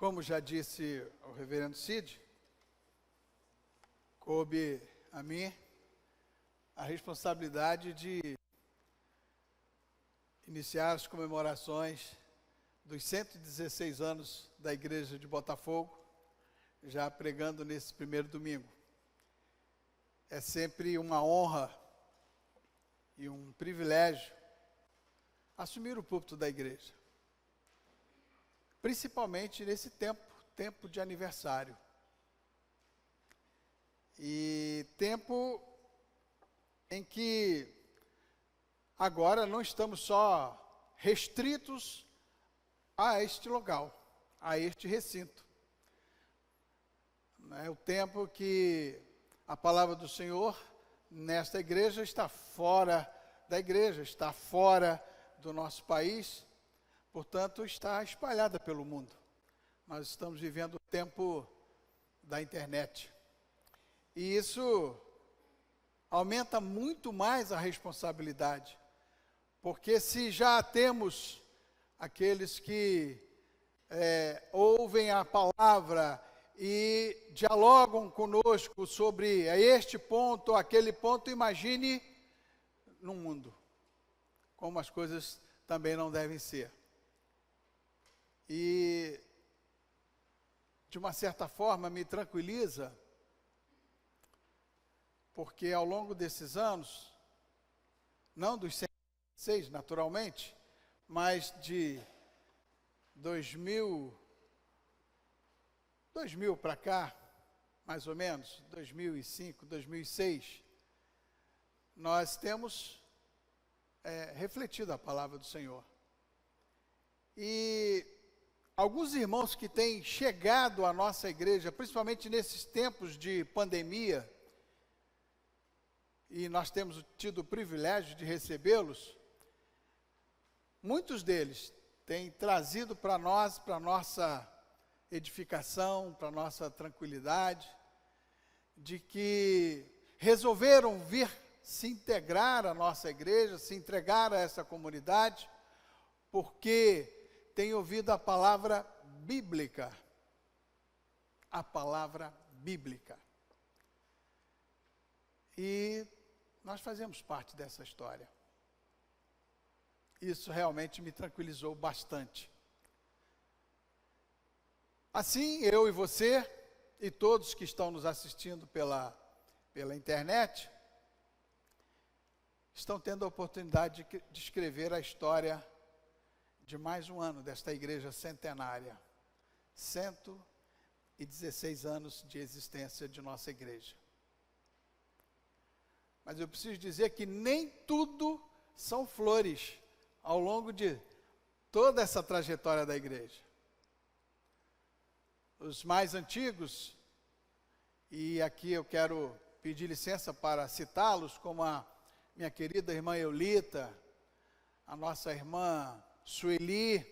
Como já disse o reverendo Cid, coube a mim a responsabilidade de iniciar as comemorações dos 116 anos da Igreja de Botafogo, já pregando nesse primeiro domingo. É sempre uma honra e um privilégio assumir o púlpito da igreja, principalmente nesse tempo de aniversário. E tempo em que agora não estamos só restritos a este local, a este recinto. É o tempo que a palavra do Senhor nesta igreja está fora da igreja, está fora do nosso país, portanto está espalhada pelo mundo. Nós estamos vivendo o tempo da internet. E isso aumenta muito mais a responsabilidade, porque se já temos aqueles que ouvem a palavra e dialogam conosco sobre este ponto, aquele ponto, imagine no mundo, como as coisas também não devem ser. E, de uma certa forma, me tranquiliza, porque ao longo desses anos, não dos 106, naturalmente, mas de 2000 para cá, mais ou menos, 2005, 2006, nós temos refletido a palavra do Senhor. E alguns irmãos que têm chegado à nossa igreja, principalmente nesses tempos de pandemia, e nós temos tido o privilégio de recebê-los, muitos deles têm trazido para nós, para a nossa edificação, para a nossa tranquilidade, de que resolveram vir se integrar à nossa igreja, se entregar a essa comunidade, porque têm ouvido a palavra bíblica. A palavra bíblica. E nós fazemos parte dessa história. Isso realmente me tranquilizou bastante. Assim, eu e você, e todos que estão nos assistindo pela internet, estão tendo a oportunidade de escrever a história de mais um ano desta igreja centenária. 116 anos de existência de nossa igreja. Mas eu preciso dizer que nem tudo são flores ao longo de toda essa trajetória da igreja. Os mais antigos, e aqui eu quero pedir licença para citá-los, como a minha querida irmã Eulita, a nossa irmã Sueli,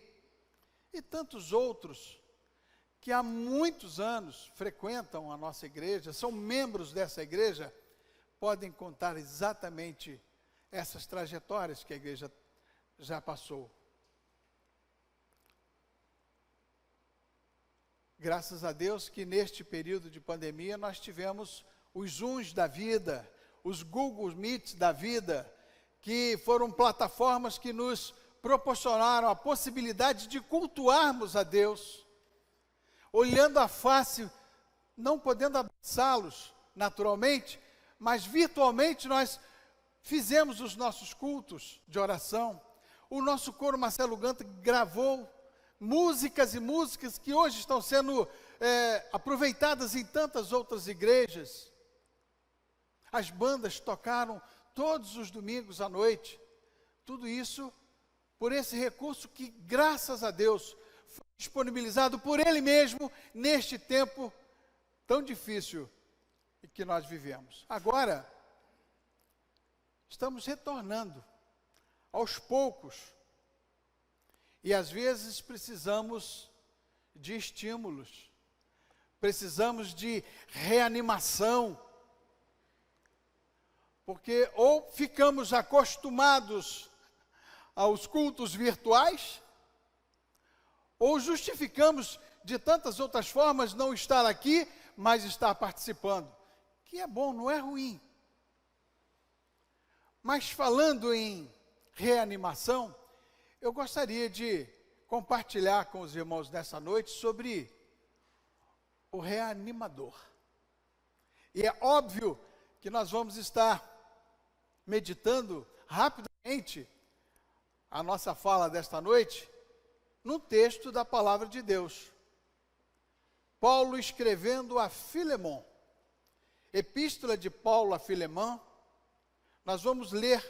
e tantos outros que há muitos anos frequentam a nossa igreja, são membros dessa igreja, podem contar exatamente essas trajetórias que a igreja já passou. Graças a Deus que neste período de pandemia nós tivemos os Zooms da vida, os Google Meets da vida, que foram plataformas que nos proporcionaram a possibilidade de cultuarmos a Deus, olhando a face, não podendo abraçá-los naturalmente, mas virtualmente nós fizemos os nossos cultos de oração. O nosso coro Marcelo Ganta gravou músicas e músicas que hoje estão sendo aproveitadas em tantas outras igrejas. As bandas tocaram todos os domingos à noite. Tudo isso por esse recurso que, graças a Deus, foi disponibilizado por Ele mesmo neste tempo tão difícil que nós vivemos. Agora, estamos retornando aos poucos. E às vezes precisamos de estímulos, precisamos de reanimação, porque ou ficamos acostumados aos cultos virtuais, ou justificamos de tantas outras formas, não estar aqui, mas estar participando. Que é bom, não é ruim. Mas falando em reanimação, eu gostaria de compartilhar com os irmãos nessa noite sobre o reanimador. E é óbvio que nós vamos estar meditando rapidamente a nossa fala desta noite no texto da palavra de Deus. Paulo escrevendo a Filemon, epístola de Paulo a Filemão, nós vamos ler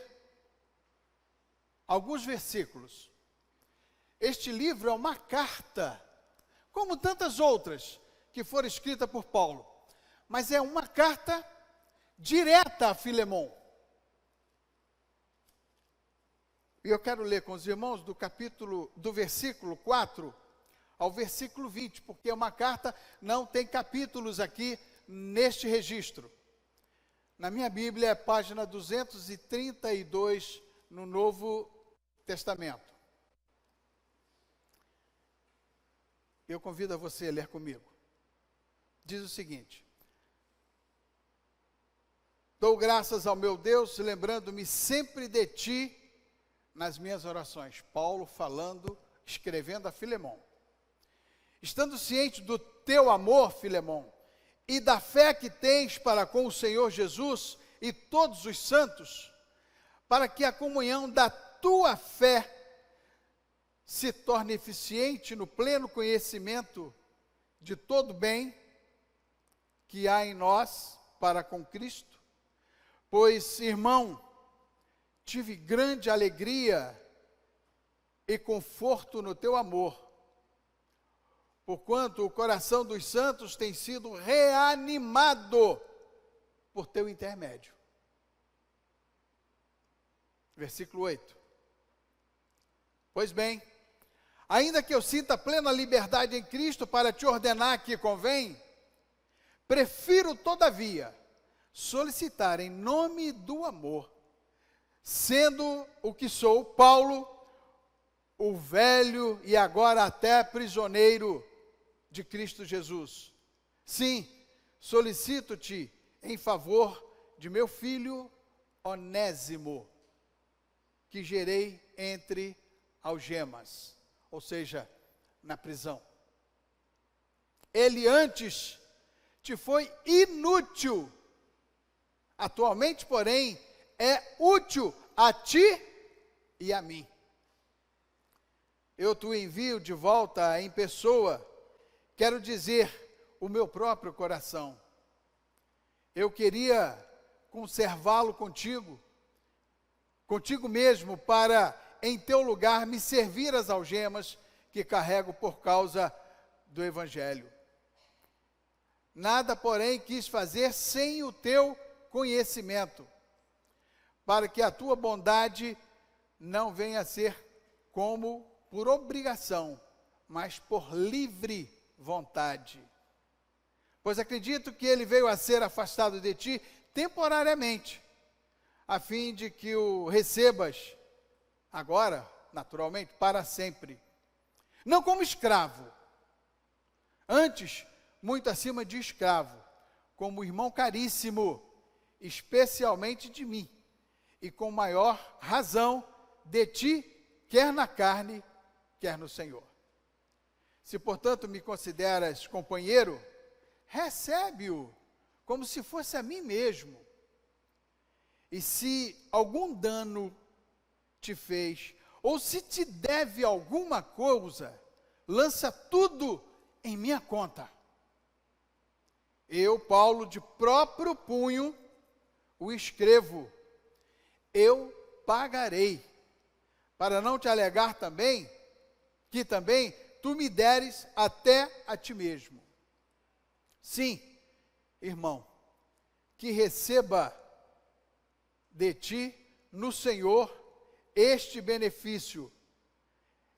alguns versículos. Este livro é uma carta, como tantas outras que foram escritas por Paulo, mas é uma carta direta a Filemon. E eu quero ler com os irmãos do versículo 4 ao versículo 20, porque é uma carta, não tem capítulos aqui neste registro. Na minha Bíblia é página 232 no Novo Testamento. Eu convido a você a ler comigo. Diz o seguinte: dou graças ao meu Deus, lembrando-me sempre de ti nas minhas orações. Paulo falando, escrevendo a Filemon. Estando ciente do teu amor, Filemon, e da fé que tens para com o Senhor Jesus e todos os santos, para que a comunhão da tua fé se torne eficiente no pleno conhecimento de todo bem que há em nós para com Cristo. Pois, irmão, tive grande alegria e conforto no teu amor, porquanto o coração dos santos tem sido reanimado por teu intermédio. Versículo 8. Pois bem, ainda que eu sinta plena liberdade em Cristo para te ordenar que convém, prefiro, todavia, solicitar em nome do amor, sendo o que sou, Paulo, o velho e agora até prisioneiro de Cristo Jesus. Sim, solicito-te em favor de meu filho Onésimo, que gerei entre algemas, ou seja, na prisão. Ele antes te foi inútil, atualmente, porém, é útil a ti e a mim. Eu te envio de volta em pessoa, quero dizer, o meu próprio coração. Eu queria conservá-lo contigo mesmo, para em teu lugar me servir as algemas que carrego por causa do Evangelho. Nada, porém, quis fazer sem o teu conhecimento, para que a tua bondade não venha a ser como por obrigação, mas por livre vontade. Pois acredito que ele veio a ser afastado de ti temporariamente, a fim de que o recebas agora, naturalmente, para sempre. Não como escravo, antes, muito acima de escravo, como irmão caríssimo, especialmente de mim, e com maior razão de ti, quer na carne, quer no Senhor. Se, portanto, me consideras companheiro, recebe-o como se fosse a mim mesmo. E se algum dano te fez, ou se te deve alguma coisa, lança tudo em minha conta. Eu, Paulo, de próprio punho, o escrevo. Eu pagarei, para não te alegar também, que também tu me deres até a ti mesmo. Sim, irmão, que receba de ti no Senhor este benefício.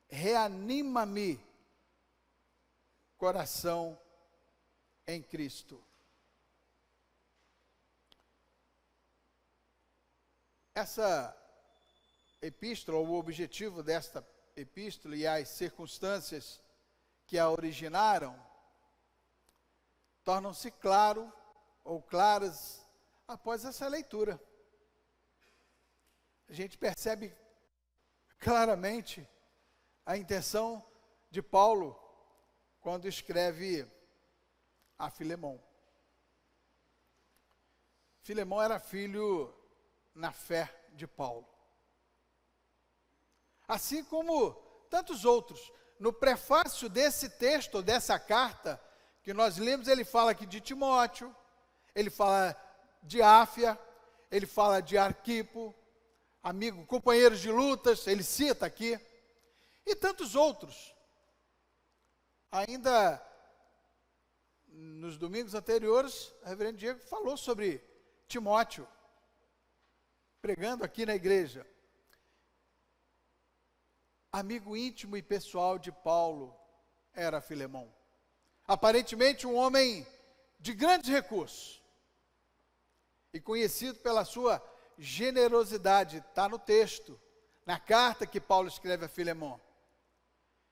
Reanima-me, coração em Cristo. Essa epístola, o objetivo desta epístola e as circunstâncias que a originaram tornam-se claras após essa leitura. A gente percebe claramente a intenção de Paulo quando escreve a Filemon. Filemon era filho na fé de Paulo. Assim como tantos outros. No prefácio desse texto, dessa carta que nós lemos, ele fala aqui de Timóteo, ele fala de Áfia, ele fala de Arquipo, amigo, companheiros de lutas, ele cita aqui, e tantos outros. Ainda nos domingos anteriores, o reverendo Diego falou sobre Timóteo, pregando aqui na igreja. Amigo íntimo e pessoal de Paulo era Filemon. Aparentemente um homem de grandes recursos e conhecido pela sua generosidade. Está no texto, na carta que Paulo escreve a Filemon.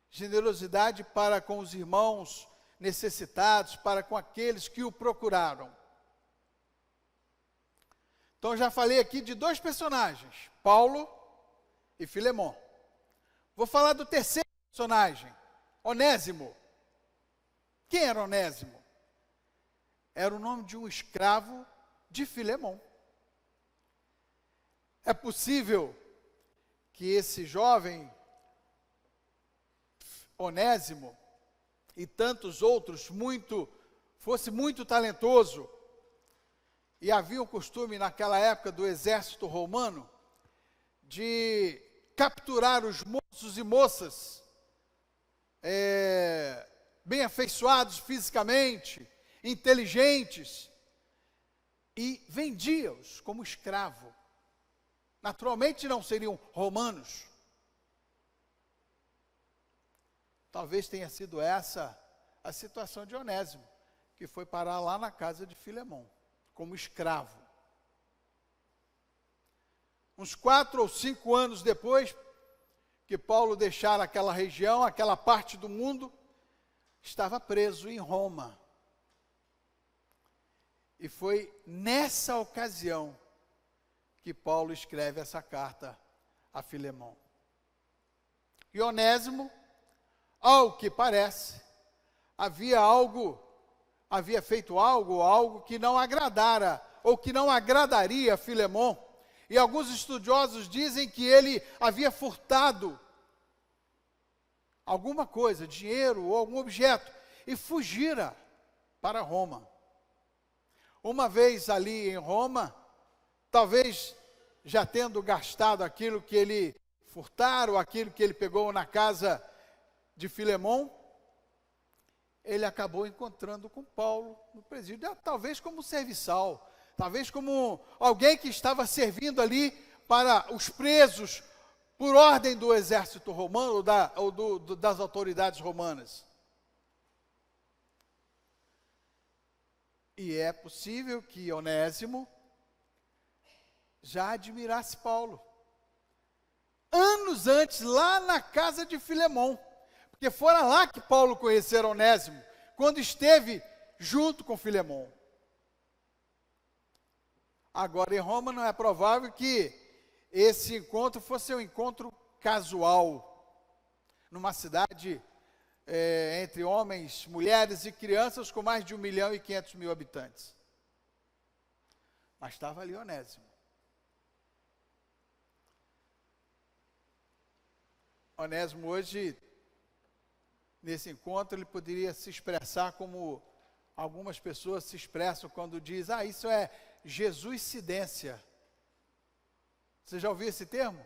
Generosidade para com os irmãos necessitados, para com aqueles que o procuraram. Então já falei aqui de dois personagens, Paulo e Filemon. Vou falar do terceiro personagem, Onésimo. Quem era Onésimo? Era o nome de um escravo de Filemon. É possível que esse jovem Onésimo e tantos outros fosse muito talentoso, e havia um costume naquela época do exército romano de capturar os moços e moças bem afeiçoados fisicamente, inteligentes, e vendia-os como escravo. Naturalmente não seriam romanos. Talvez tenha sido essa a situação de Onésimo, que foi parar lá na casa de Filemon, como escravo. Uns 4 ou 5 anos depois que Paulo deixara aquela região, aquela parte do mundo, estava preso em Roma. E foi nessa ocasião que Paulo escreve essa carta a Filemon. E Onésimo, ao que parece, havia feito algo que não agradara, ou que não agradaria a Filemon. E alguns estudiosos dizem que ele havia furtado alguma coisa, dinheiro ou algum objeto, e fugira para Roma. Uma vez ali em Roma, talvez já tendo gastado aquilo que ele furtara, ou aquilo que ele pegou na casa de Filemon, ele acabou encontrando com Paulo no presídio, talvez como serviçal, talvez como alguém que estava servindo ali para os presos por ordem do exército romano ou das autoridades romanas. E é possível que Onésimo já admirasse Paulo. Anos antes, lá na casa de Filemon, porque fora lá que Paulo conhecera Onésimo, quando esteve junto com Filemon. Agora, em Roma, não é provável que esse encontro fosse um encontro casual, numa cidade entre homens, mulheres e crianças com mais de 1.500.000 habitantes. Mas estava ali Onésimo. Onésimo hoje, nesse encontro, ele poderia se expressar como algumas pessoas se expressam quando dizem, isso é Jesuscidência. Você já ouviu esse termo?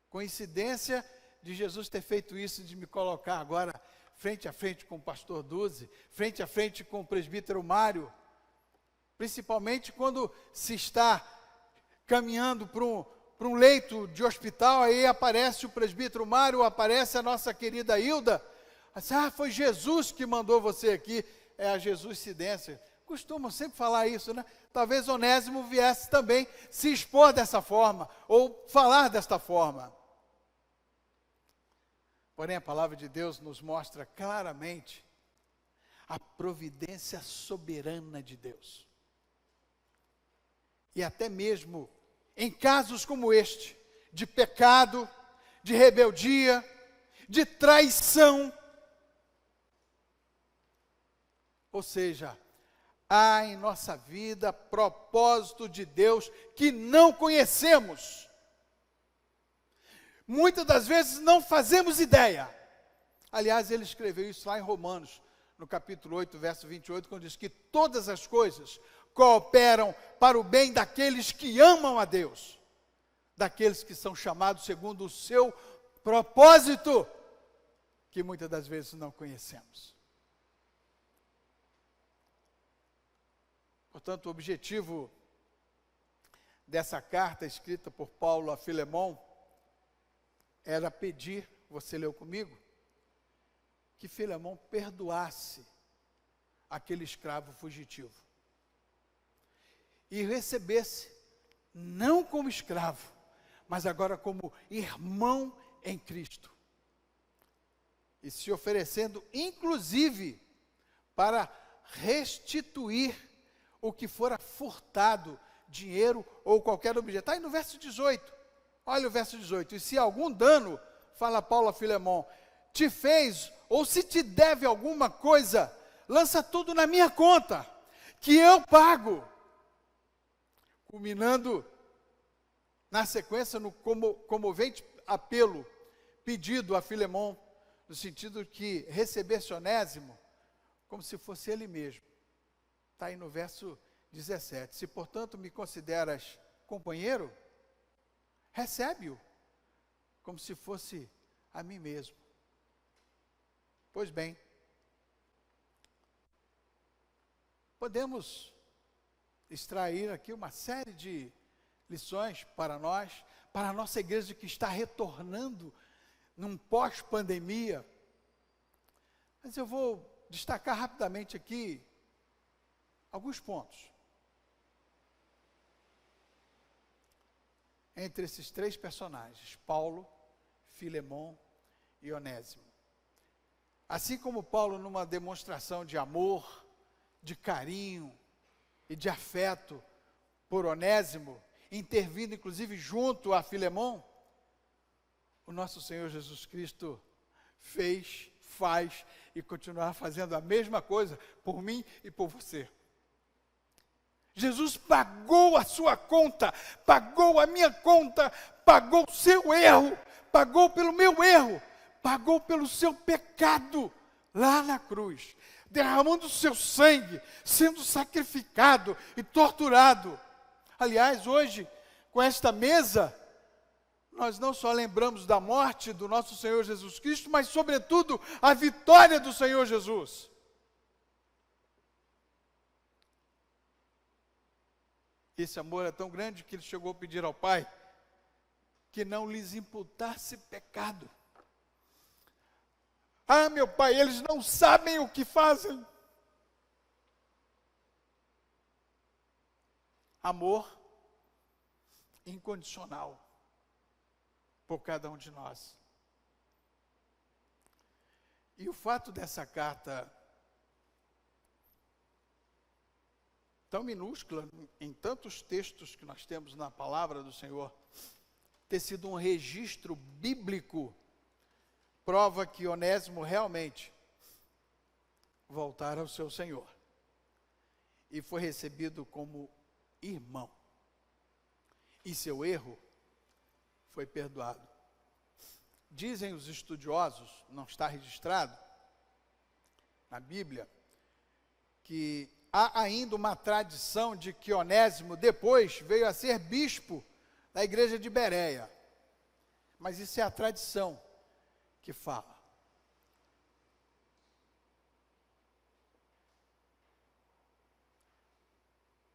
Coincidência de Jesus ter feito isso, de me colocar agora frente a frente com o pastor Duzi, frente a frente com o presbítero Mário, principalmente quando se está caminhando para um leito de hospital, aí aparece o presbítero Mário, aparece a nossa querida Hilda, assim, foi Jesus que mandou você aqui, é a Jesuscidência. Costumam sempre falar isso, né? Talvez Onésimo viesse também se expor dessa forma, ou falar desta forma. Porém, a palavra de Deus nos mostra claramente a providência soberana de Deus. E até mesmo em casos como este, de pecado, de rebeldia, de traição, ou seja, há em nossa vida propósito de Deus que não conhecemos. Muitas das vezes não fazemos ideia. Aliás, ele escreveu isso lá em Romanos, no capítulo 8, verso 28, quando diz que todas as coisas cooperam para o bem daqueles que amam a Deus, daqueles que são chamados segundo o seu propósito, que muitas das vezes não conhecemos. Portanto, o objetivo dessa carta escrita por Paulo a Filemon era pedir, você leu comigo, que Filemon perdoasse aquele escravo fugitivo e recebesse, não como escravo, mas agora como irmão em Cristo, e se oferecendo inclusive para restituir o que fora furtado, dinheiro ou qualquer objeto. Está aí no verso 18, olha o verso 18, e se algum dano, fala Paulo a Filemon, te fez, ou se te deve alguma coisa, lança tudo na minha conta, que eu pago. Culminando na sequência, no comovente apelo pedido a Filemon, no sentido que recebesse Onésimo, como se fosse ele mesmo. Está aí no verso 17. Se, portanto, me consideras companheiro, recebe-o, como se fosse a mim mesmo. Pois bem, podemos extrair aqui uma série de lições para nós, para a nossa igreja que está retornando num pós-pandemia. Mas eu vou destacar rapidamente aqui alguns pontos. Entre esses três personagens, Paulo, Filemon e Onésimo. Assim como Paulo, numa demonstração de amor, de carinho e de afeto por Onésimo, intervindo inclusive junto a Filemon, o nosso Senhor Jesus Cristo fez, faz e continuará fazendo a mesma coisa por mim e por você. Jesus pagou a sua conta, pagou a minha conta, pagou o seu erro, pagou pelo meu erro, pagou pelo seu pecado lá na cruz, derramando o seu sangue, sendo sacrificado e torturado. Aliás, hoje, com esta mesa, nós não só lembramos da morte do nosso Senhor Jesus Cristo, mas, sobretudo, a vitória do Senhor Jesus. Esse amor é tão grande que ele chegou a pedir ao Pai que não lhes imputasse pecado. Ah, meu Pai, eles não sabem o que fazem. Amor incondicional por cada um de nós. E o fato dessa carta tão minúscula, em tantos textos que nós temos na palavra do Senhor, ter sido um registro bíblico, prova que Onésimo realmente voltara ao seu Senhor e foi recebido como irmão, e seu erro foi perdoado. Dizem os estudiosos, não está registrado na Bíblia, que há ainda uma tradição de que Onésimo depois veio a ser bispo da igreja de Bereia. Mas isso é a tradição que fala.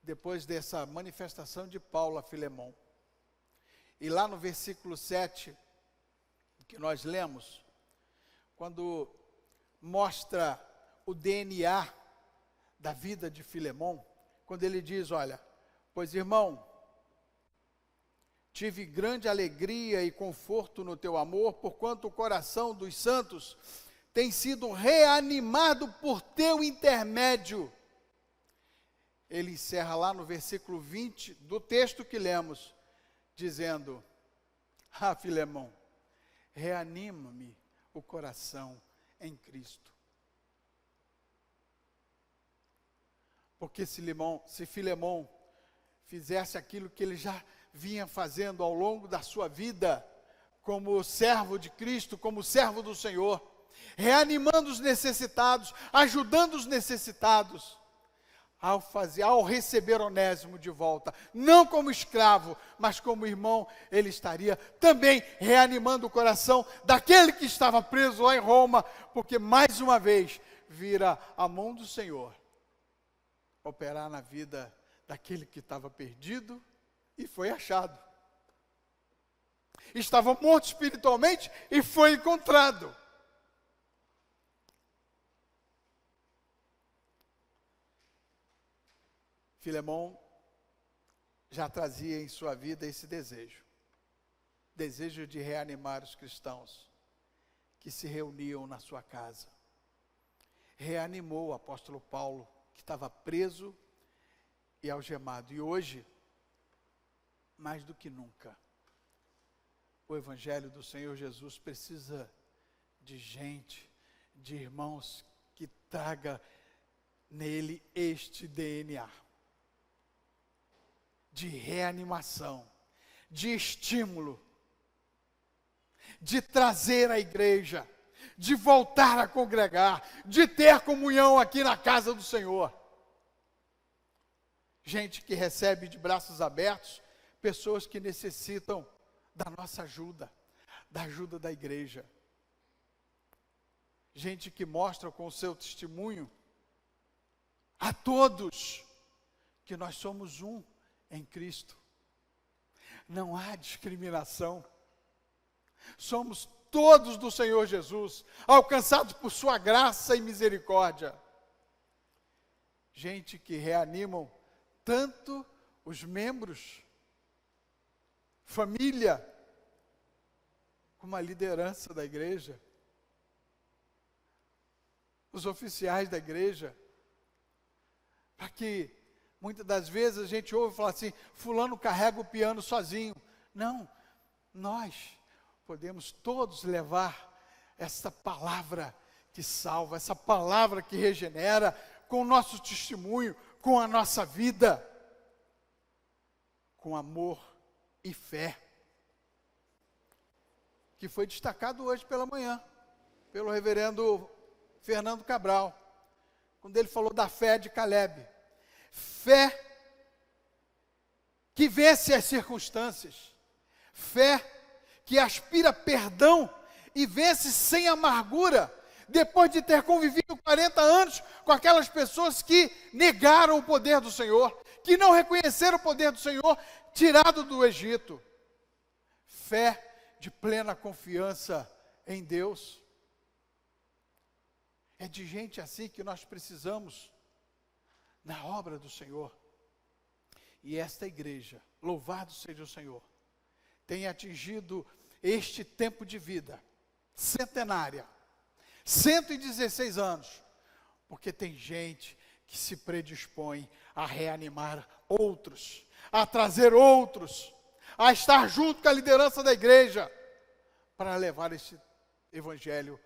Depois dessa manifestação de Paulo a Filemon. E lá no versículo 7, que nós lemos, quando mostra o DNA da vida de Filemon, quando ele diz, olha, pois irmão, tive grande alegria e conforto no teu amor, porquanto o coração dos santos tem sido reanimado por teu intermédio. Ele encerra lá no versículo 20 do texto que lemos, dizendo: Filemão, reanima-me o coração em Cristo. Porque se Filemão fizesse aquilo que ele já vinha fazendo ao longo da sua vida, como servo de Cristo, como servo do Senhor, reanimando os necessitados, ajudando os necessitados, ao receber Onésimo de volta, não como escravo, mas como irmão, ele estaria também reanimando o coração daquele que estava preso lá em Roma, porque mais uma vez vira a mão do Senhor operar na vida daquele que estava perdido e foi achado. Estava morto espiritualmente e foi encontrado. Filemão já trazia em sua vida esse desejo de reanimar os cristãos que se reuniam na sua casa. Reanimou o apóstolo Paulo, que estava preso e algemado. E hoje, mais do que nunca, o Evangelho do Senhor Jesus precisa de gente, de irmãos que traga nele este DNA de reanimação, de estímulo, de trazer a igreja, de voltar a congregar, de ter comunhão aqui na casa do Senhor. Gente que recebe de braços abertos pessoas que necessitam da nossa ajuda, da ajuda da igreja. Gente que mostra com o seu testemunho a todos que nós somos um em Cristo. Não há discriminação. Somos todos do Senhor Jesus, alcançados por sua graça e misericórdia. Gente que reanimam tanto os membros, família, como a liderança da igreja, os oficiais da igreja, para que muitas das vezes a gente ouve falar assim: fulano carrega o piano sozinho. Não, nós podemos todos levar essa palavra que salva, essa palavra que regenera, com o nosso testemunho, com a nossa vida, com amor e fé, que foi destacado hoje pela manhã, pelo reverendo Fernando Cabral, quando ele falou da fé de Caleb. Fé que vence as circunstâncias, fé que aspira perdão e vence sem amargura, depois de ter convivido 40 anos com aquelas pessoas que negaram o poder do Senhor, que não reconheceram o poder do Senhor, tirado do Egito. Fé de plena confiança em Deus. É de gente assim que nós precisamos na obra do Senhor. E esta igreja, louvado seja o Senhor, tem atingido este tempo de vida centenária, 116 anos, porque tem gente que se predispõe a reanimar outros, a trazer outros, a estar junto com a liderança da igreja, para levar esse evangelho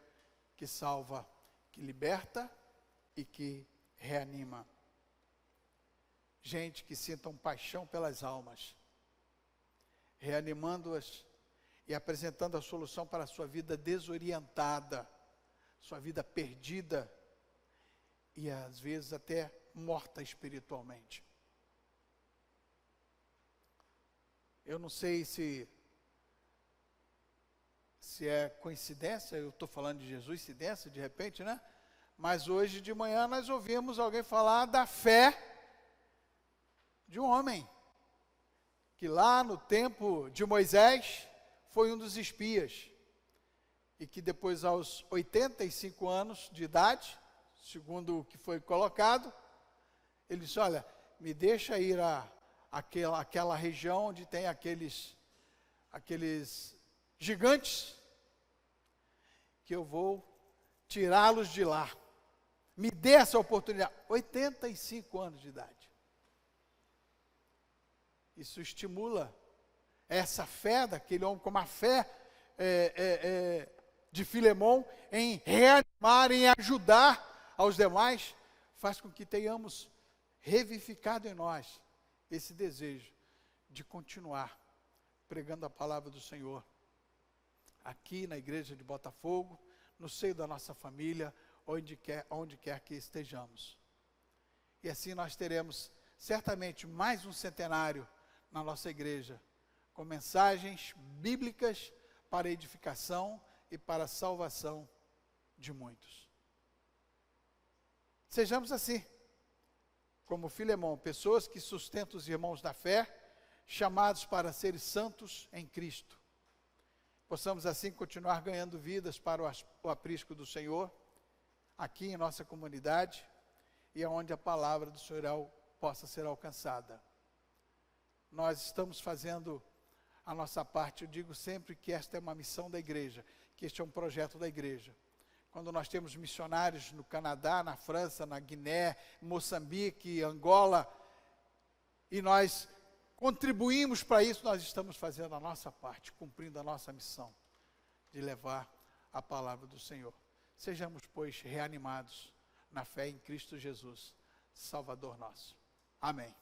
que salva, que liberta e que reanima. Gente que sintam paixão pelas almas, reanimando-as e apresentando a solução para a sua vida desorientada, sua vida perdida e às vezes até morta espiritualmente. Eu não sei se é coincidência, eu estou falando de Jesus, coincidência de repente, né? Mas hoje de manhã nós ouvimos alguém falar da fé de um homem, que lá no tempo de Moisés foi um dos espias, e que depois aos 85 anos de idade, segundo o que foi colocado, ele disse: olha, me deixa ir àquela região onde tem aqueles aqueles gigantes, que eu vou tirá-los de lá. Me dê essa oportunidade. 85 anos de idade. Isso estimula essa fé daquele homem, como a fé de Filemão, em reanimar, em ajudar aos demais, faz com que tenhamos revivificado em nós esse desejo de continuar pregando a palavra do Senhor, aqui na igreja de Botafogo, no seio da nossa família, onde quer que estejamos. E assim nós teremos certamente mais um centenário na nossa igreja, com mensagens bíblicas para edificação e para a salvação de muitos. Sejamos assim, como Filemão, pessoas que sustentam os irmãos da fé, chamados para serem santos em Cristo. Possamos assim continuar ganhando vidas para o aprisco do Senhor, aqui em nossa comunidade, e aonde a palavra do Senhor possa ser alcançada. Nós estamos fazendo a nossa parte. Eu digo sempre que esta é uma missão da igreja, que este é um projeto da igreja. Quando nós temos missionários no Canadá, na França, na Guiné, Moçambique, Angola, e nós contribuímos para isso, nós estamos fazendo a nossa parte, cumprindo a nossa missão de levar a palavra do Senhor. Sejamos, pois, reanimados na fé em Cristo Jesus, Salvador nosso. Amém.